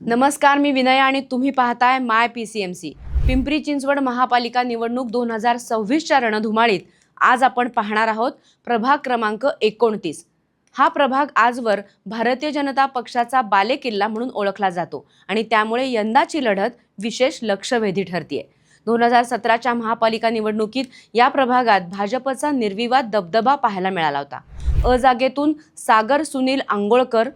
नमस्कार, मी विनया आणि तुम्ही पाहताय माय PCMC. पिंपरी चिंचवड महापालिका निवडणूक 2026च्या रणधुमाळीत आज आपण पाहणार आहोत प्रभाग क्रमांक 29. हा प्रभाग आजवर भारतीय जनता पक्षाचा बालेकिल्ला म्हणून ओळखला जातो आणि त्यामुळे यंदाची लढत विशेष लक्षवेधी ठरतीये. 2017च्या महापालिका निवडणुकीत या प्रभागात भाजपचा निर्विवाद दबदबा पाहायला मिळाला होता. अ जागेतून सागर सुनील अंगोळकर,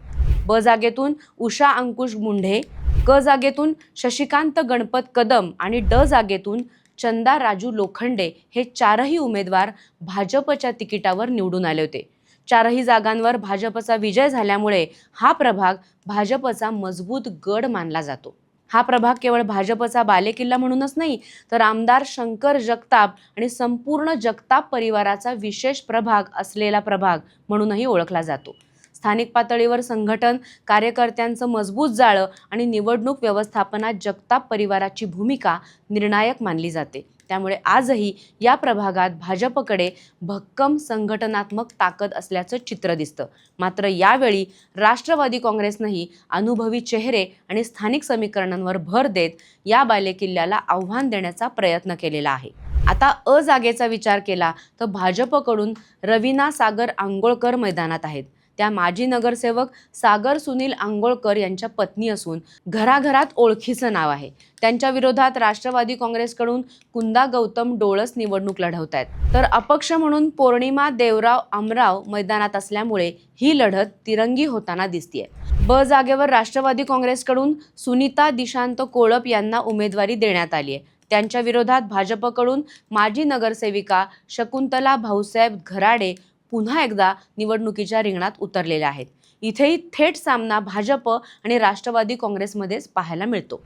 ब जागेतून उषा अंकुश मुंढे, क जागेतून शशिकांत गणपत कदम आणि ड जागेतून चंदा राजू लोखंडे हे चारही उमेदवार भाजपच्या तिकिटावर निवडून आले होते. चारही जागांवर भाजपचा विजय झाल्यामुळे हा प्रभाग भाजपचा मजबूत गड मानला जातो. हा प्रभाग केवळ भाजपचा बालेकिल्ला म्हणूनच नाही, तर आमदार शंकर जगताप आणि संपूर्ण जगताप परिवाराचा विशेष प्रभाग असलेला प्रभाग म्हणूनही ओळखला जातो. स्थानिक पातळीवर संघटन, कार्यकर्त्यांचं मजबूत जाळं आणि निवडणूक व्यवस्थापनात जगताप परिवाराची भूमिका निर्णायक मानली जाते. त्यामुळे आजही या प्रभागात भाजपकडे भक्कम संघटनात्मक ताकद असल्याचं चित्र दिसतं. मात्र यावेळी राष्ट्रवादी काँग्रेसनंही अनुभवी चेहरे आणि स्थानिक समीकरणांवर भर देत या बालेकिल्ल्याला आव्हान देण्याचा प्रयत्न केलेला आहे. आता अ जागेचा विचार केला तर भाजपकडून रवीना सागर अंगोळकर मैदानात आहेत. त्या माजी नगरसेवक सागर सुनील अंगोळकर यांच्या पत्नी असून घराघरात ओळखीचं नाव आहे. त्यांच्या विरोधात राष्ट्रवादी काँग्रेसकडून कुंदा गौतम डोळस निवडणूक लढवत आहेत, तर अपक्ष म्हणून पौर्णिमा देवराव आमराव मैदानात असल्यामुळे ही लढत तिरंगी होताना दिसतेय. ब जागेवर राष्ट्रवादी काँग्रेसकडून सुनीता दिशांत कोळप यांना उमेदवारी देण्यात आली आहे. त्यांच्या विरोधात भाजपकडून माजी नगरसेविका शकुंतला भाऊसाहेब घराडे पुन्हा एकदा निवडणुकीच्या रिंगणात उतरलेल्या आहेत. इथेही थेट सामना भाजप आणि राष्ट्रवादी काँग्रेसमध्येच पाहायला मिळतो.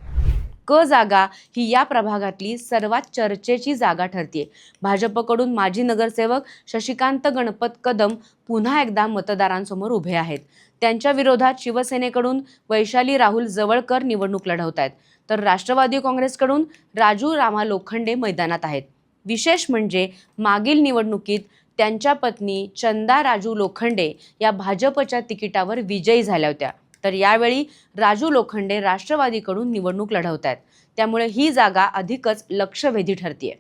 क जागा ही या प्रभागातली सर्वात चर्चेची जागा ठरतीये. भाजपकडून माजी नगरसेवक शशिकांत गणपत कदम पुन्हा एकदा मतदारांसमोर उभे आहेत. त्यांच्या विरोधात शिवसेनेकडून वैशाली राहुल जवळकर निवडणूक लढवत आहेत, तर राष्ट्रवादी काँग्रेसकडून राजू रामा लोखंडे मैदानात आहेत. विशेष म्हणजे मागील निवडणुकीत त्यांच्या पत्नी चंदा राजू लोखंडे या भाजपच्या तिकिटावर विजयी झाल्या होत्या, तर यावेळी राजू लोखंडे राष्ट्रवादीकडून निवडणूक लढवत आहेत. त्यामुळे ही जागा अधिकच लक्षवेधी ठरतीये.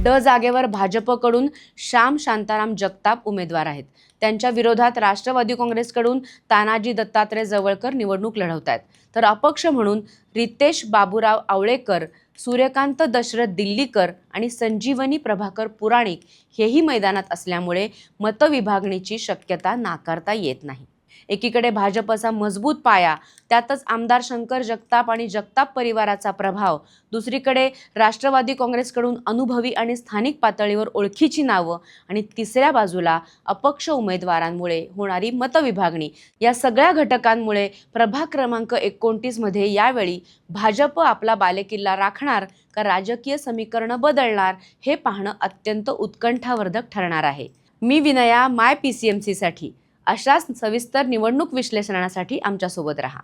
ड जागेवर भाजपकडून श्याम शांताराम जगताप उमेदवार आहेत. त्यांच्या विरोधात राष्ट्रवादी काँग्रेसकडून तानाजी दत्तात्रय जवळकर निवडणूक लढवत आहेत, तर अपक्ष म्हणून रितेश बाबूराव आवळेकर, सूर्यकांत दशरथ दिल्लीकर आणि संजीवनी प्रभाकर पुराणिक हेही मैदानात असल्यामुळे मतविभागणीची शक्यता नाकारता येत नाही. एकीकडे भाजपचा मजबूत पाया, त्यातच आमदार शंकर जगताप आणि जगताप परिवाराचा प्रभाव, दुसरीकडे राष्ट्रवादी काँग्रेसकडून अनुभवी आणि स्थानिक पातळीवर ओळखीची नावं आणि तिसऱ्या बाजूला अपक्ष उमेदवारांमुळे होणारी मतविभागणी, या सगळ्या घटकांमुळे प्रभाग क्रमांक 29 मध्ये यावेळी भाजप आपला बालेकिल्ला राखणार का राजकीय समीकरण बदलणार हे पाहणं अत्यंत उत्कंठावर्धक ठरणार आहे. मी विनया, माय PCMC साठी. अशाच सविस्तर निवडणूक विश्लेषणासाठी आमच्यासोबत राहा.